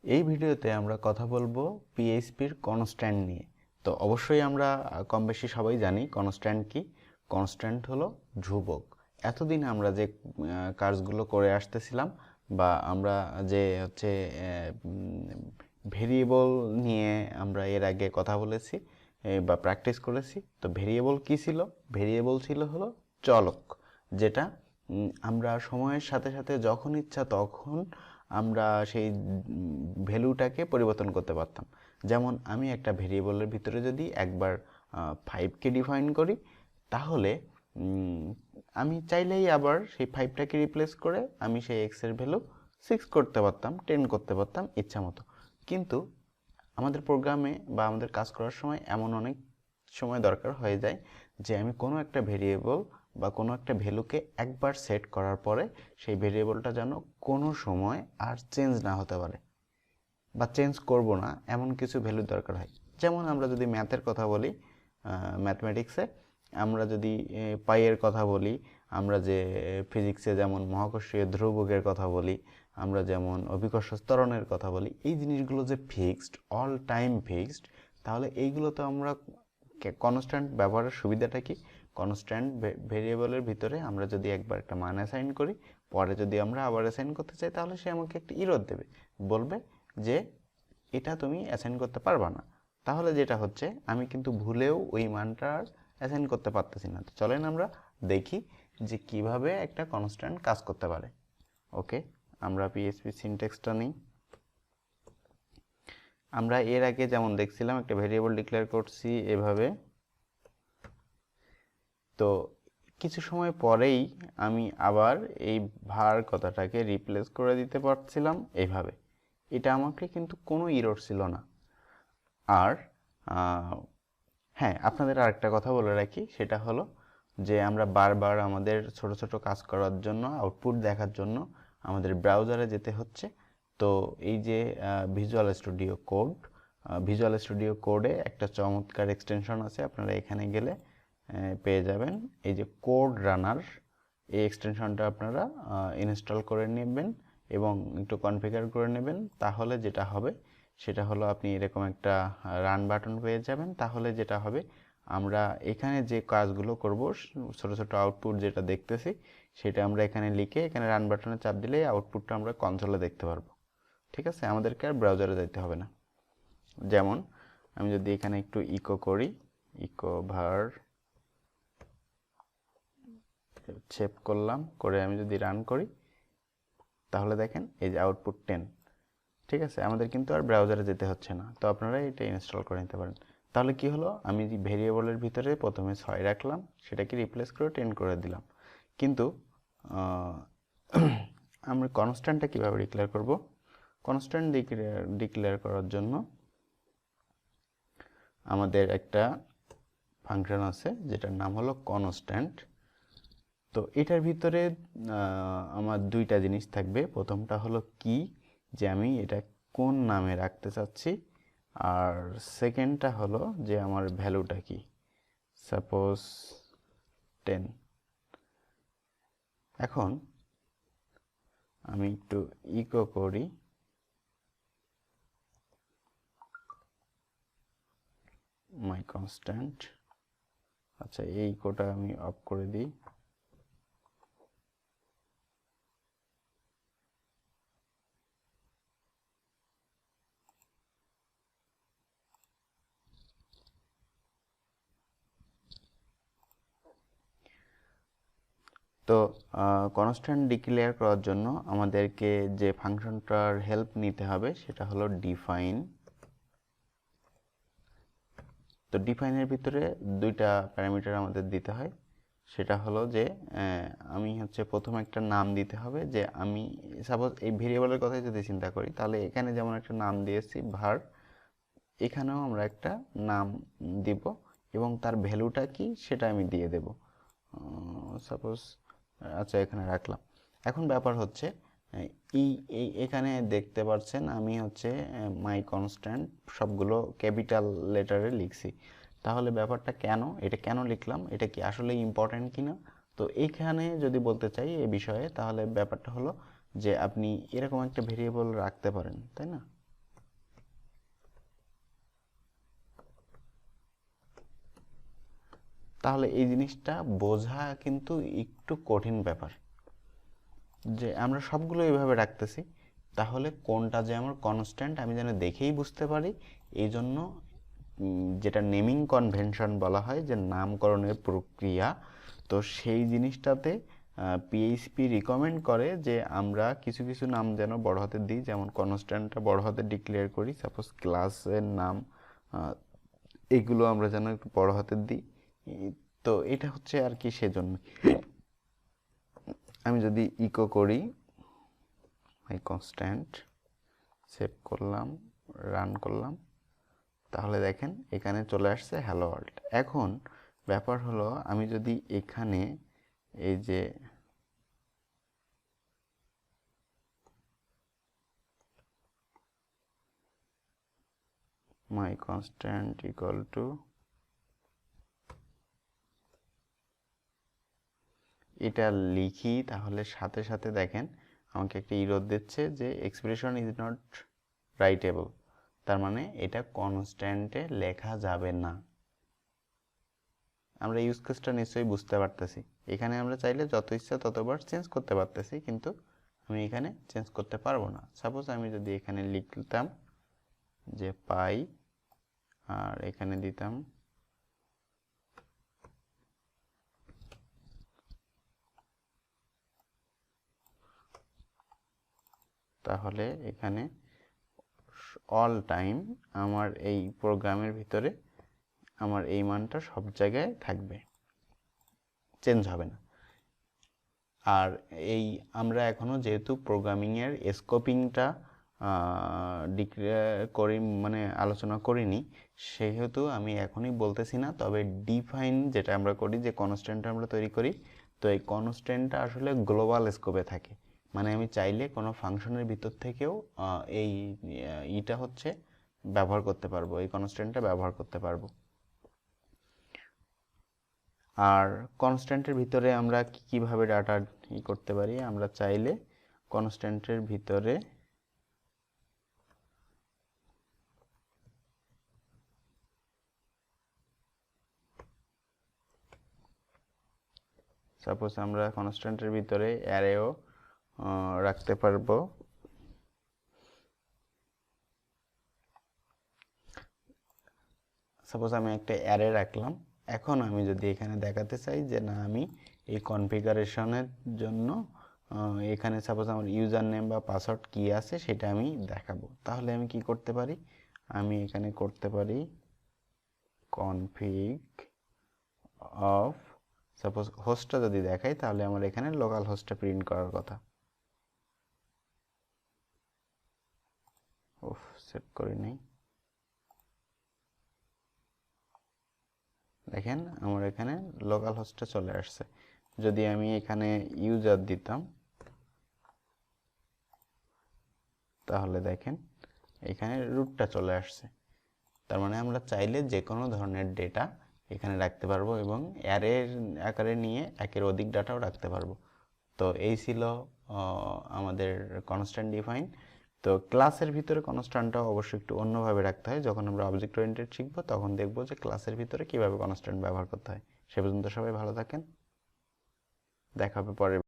এই ভিডিওতে আমরা কথা বলবো পিএইচপির কনস্ট্যান্ট নিয়ে। তো অবশ্যই আমরা কম বেশি সবাই জানি কনস্ট্যান্ট কি। কনস্ট্যান্ট হলো ধ্রুবক। এতদিন আমরা যে কাজগুলো করে আসতেছিলাম বা আমরা যে হচ্ছে ভেরিয়েবল নিয়ে আমরা এর আগে কথা বলেছি বা প্র্যাকটিস করেছি। তো ভেরিয়েবল কি ছিল? ভেরিয়েবল ছিল হলো চলক, যেটা আমরা সময়ের সাথে সাথে যখন ইচ্ছা তখন আমরা সেই ভ্যালুটাকে পরিবর্তন করতে পারতাম। যেমন আমি একটা ভেরিয়েবলের ভিতরে যদি একবার 5কে ডিফাইন করি, তাহলে আমি চাইলেই আবার সেই 5টাকে রিপ্লেস করে আমি সেই এক্সের ভ্যালু 6 করতে পারতাম, 10 করতে পারতাম ইচ্ছা মতো। কিন্তু আমাদের প্রোগ্রামে বা আমাদের কাজ করার সময় এমন অনেক সময় দরকার হয়ে যায় যে আমি কোনো একটা ভেরিয়েবল বা কোনো একটা ভ্যালুকে একবার সেট করার পরে সেই ভেরিয়েবলটা যেন কোনো সময় আর চেঞ্জ না হতে পারে বা চেঞ্জ করব না, এমন কিছু ভ্যালুর দরকার হয়। যেমন আমরা যদি ম্যাথের কথা বলি, ম্যাথমেটিক্সে আমরা যদি পাইয়ের কথা বলি, আমরা যে ফিজিক্সে যেমন মহাকর্ষীয় ধ্রুবকের কথা বলি, আমরা যেমন অভিকর্ষ ত্বরণের কথা বলি, এই জিনিসগুলো যে ফিক্সড, অল টাইম ফিক্সড, তাহলে এইগুলো তো আমরা কনস্ট্যান্ট ব্যবহারের সুবিধাটা কি? কনস্ট্যান্ট ভেরিয়েবলের ভিতরে আমরা যদি একবার একটা মান অ্যাসাইন করি, পরে যদি আমরা আবার অ্যাসাইন করতে চাই, তাহলে সে আমাকে একটা ইরর দেবে, বলবে যে এটা তুমি অ্যাসাইন করতে পারবা না। তাহলে যেটা হচ্ছে, আমি কিন্তু ভুলেও ওই মানটা আর অ্যাসাইন করতে পারতেছি না। তো চলেন আমরা দেখি যে কিভাবে একটা কনস্ট্যান্ট কাজ করতে পারে। ওকে, আমরা পিএইচপি সিনট্যাক্সটা নিই। আমরা এর আগে যেমন দেখছিলাম একটা ভেরিয়েবল ডিক্লেয়ার করছি এভাবে। তো কিছু সময় পরেই আমি আবার এই ভার কথাটাকে রিপ্লেস করে দিতে পারছিলাম এইভাবে। এটা আমাকে কিন্তু কোনো ইরর ছিল না। আর হ্যাঁ, আপনাদের আরেকটা কথা বলে রাখি, সেটা হলো যে আমরা বারবার আমাদের ছোট ছোট কাজ করার জন্য, আউটপুট দেখার জন্য আমাদের ব্রাউজারে যেতে হচ্ছে। তো এই যে ভিজুয়াল স্টুডিও কোডে একটা চমৎকার এক্সটেনশন আছে, আপনারা এখানে গেলে পেয়ে যাবেন এই যে কোড রানার। এই এক্সটেনশনটা আপনারা ইনস্টল করে নেবেন এবং একটু কনফিগার করে নেবেন। তাহলে যেটা হবে সেটা হলো আপনি এরকম একটা রান বাটন পেয়ে যাবেন। তাহলে যেটা হবে, আমরা এখানে যে কাজগুলো করব, ছোট ছোট আউটপুট যেটা দেখতেছি, সেটা আমরা এখানে লিখে এখানে রান বাটনে চাপ দিলেই আউটপুটটা আমরা কনসোলে দেখতে পারবো। ঠিক আছে, আমাদেরকে আর ব্রাউজারে যেতে হবে না। যেমন আমি যদি এখানে একটু ইকো করি, ইকো ভার সেভ করলাম, করে আমি যদি রান করি, তাহলে দেখেন এই যে আউটপুট 10। ঠিক আছে, আমাদের কিন্তু আর ব্রাউজারে যেতে হচ্ছে না। তো আপনারা এটা ইনস্টল করে নিতে পারেন। তাহলে কি হলো, আমি ভেরিয়েবলের ভিতরে প্রথমে 6 রাখলাম, সেটাকে রিপ্লেস করে 10 করে দিলাম। কিন্তু আমরা কনস্ট্যান্টটা কীভাবে ডিক্লেয়ার করব? কনস্ট্যান্ট ডিক্লেয়ার করার জন্য আমাদের একটা ফাংশন আছে যেটার নাম হলো কনস্ট্যান্ট। তো এটার ভিতরে আমার দুইটা জিনিস থাকবে। প্রথমটা হলো কি, যে আমি এটা কোন নামে রাখতে চাচ্ছি, আর সেকেন্ডটা হলো যে আমার ভ্যালুটা কি, সাপোজ 10। এখন আমি একটু ইকো করি, মাই কনস্ট্যান্ট। আচ্ছা, এই ইকোটা আমি অফ করে দিই। তো কনস্ট্যান্ট ডিক্লেয়ার করার জন্য আমাদেরকে যে ফাংশনটার হেল্প নিতে হবে সেটা হলো ডিফাইন। তো ডিফাইনের ভিতরে দুইটা প্যারামিটার আমাদের দিতে হয়। সেটা হলো যে আমি হচ্ছে প্রথমে একটা নাম দিতে হবে, যে আমি সাপোজ এই ভেরিয়েবলের কথাই যদি চিন্তা করি, তাহলে এখানে যেমন একটা নাম দিয়েছি ভার, এখানেও আমরা একটা নাম দিব এবং তার ভ্যালুটা কি সেটা আমি দিয়ে দেব। সাপোজ আচ্ছা, এখানে রাখলাম। এখন ব্যাপার হচ্ছে, এখানে দেখতে পাচ্ছেন আমি হচ্ছে মাই কনস্ট্যান্ট সবগুলো ক্যাপিটাল লেটারে লিখছি। তাহলে ব্যাপারটা কেন, এটা কেন লিখলাম, এটা কি আসলে ইম্পর্ট্যান্ট কিনা? তো এইখানে যদি বলতে চাই এই বিষয়ে, তাহলে ব্যাপারটা হলো যে আপনি এরকম একটা ভেরিয়েবল রাখতে পারেন, তাই না? তাহলে এই জিনিসটা বোঝা কিন্তু একটু কঠিন ব্যাপার, যে আমরা সবগুলো এইভাবে রাখতেছি, তাহলে কোনটা যে আমার কনস্ট্যান্ট আমি যেন দেখেই বুঝতে পারি। এই জন্য যেটা নেমিং কনভেনশন বলা হয়, যে নামকরণের প্রক্রিয়া, তো সেই জিনিসটাতে পিএইচপি রিকমেন্ড করে যে আমরা কিছু কিছু নাম যেন বড় হাতের দিই, যেমন কনস্ট্যান্টটা বড় হাতে ডিক্লেয়ার করি, সাপোজ ক্লাসের নাম, এগুলো আমরা যেন একটু বড় হাতের দিই। তো এটা হচ্ছে আর কি, সেজন্য আমি যদি ইকো করি মাই কনস্ট্যান্ট, সেভ করলাম, রান করলাম, তাহলে দেখেন এখানে চলে আসছে হ্যালো ওয়ার্ল্ড। এখন ব্যাপার হলো, আমি যদি এখানে এই যে মাই কনস্ট্যান্ট ইকুয়াল টু এটা লিখি, তাহলে সাথে সাথে দেখেন আমাকে একটা ইরর দিচ্ছে যে এক্সপ্রেশন ইজ নট রাইটেবল, তার মানে এটা কনস্ট্যান্টে লেখা যাবে না। আমরা ইউজ কেসটা নিশ্চয়ই বুঝতে পারতেছি। এখানে আমরা চাইলে যত ইচ্ছা ততবার চেঞ্জ করতে পারতেছি, কিন্তু আমি এখানে চেঞ্জ করতে পারবো না। সাপোজ আমি যদি এখানে লিখতাম যে পাই, আর এখানে দিতাম তাহলে এখানে অল টাইম আমার এই প্রোগ্রামের ভিতরে আমার এই মানটা সব জায়গায় থাকবে, চেঞ্জ হবে না। আর এই আমরা এখনো যেহেতু প্রোগ্রামিংয়ের স্কোপিংটা ডিক্লেয়ার করি, মানে আলোচনা করিনি, সেহেতু আমি এখনই বলতেছি না। তবে ডিফাইন যেটা আমরা করি, যে কনস্ট্যান্ট আমরা তৈরি করি, তো এই কনস্ট্যান্টটা আসলে গ্লোবাল স্কোপে থাকে। মানে আমি চাইলে কোনো ফাংশনের ভিতর থেকেও এই ইটা হচ্ছে ব্যবহার করতে পারবো, এই কনস্ট্যান্টটা ব্যবহার করতে পারবো। আর কনস্ট্যান্টের ভিতরে আমরা কিভাবে ডাটা করতে পারি, আমরা চাইলে কনস্ট্যান্টের ভিতরে সাপোজ আমরা কনস্ট্যান্টের ভিতরে অ্যারেও রাখতে পারবো। সাপোজ আমি একটা অ্যারে রাখলাম। এখন আমি যদি এখানে দেখাতে চাই যে না, আমি এই কনফিগারেশনের জন্য এখানে সাপোজ আমার ইউজার নেম বা পাসওয়ার্ড কি আছে সেটা আমি দেখাবো, তাহলে আমি কি করতে পারি, আমি এখানে করতে পারি কনফিগ অফ, সাপোজ হোস্টটা যদি দেখাই, তাহলে আমার এখানে লোকাল হোস্টটা প্রিন্ট করার কথা। ওফ, সেভ করি নাই। দেখেন আমার এখানে লোকাল হোস্টটা চলে আসছে। যদি আমি এখানে ইউজার দিতাম, তাহলে দেখেন এখানে রুটটা চলে আসছে। তার মানে আমরা চাইলে যে কোনো ধরনের ডেটা এখানে রাখতে পারবো, এবং অ্যারের আকারে নিয়ে একের অধিক ডাটাও রাখতে পারবো। তো এই ছিল আমাদের কনস্ট্যান্ট ডিফাইন। তো ক্লাসের ভিতরে কনস্ট্যান্টটা অবশ্যই একটু অন্যভাবে রাখতে হয়। যখন আমরা অবজেক্ট ওরিয়েন্টেড শিখবো, তখন দেখবো যে ক্লাসের ভিতরে কিভাবে কনস্ট্যান্ট ব্যবহার করতে হয়। সে পর্যন্ত সবাই ভালো থাকেন, দেখা হবে পরের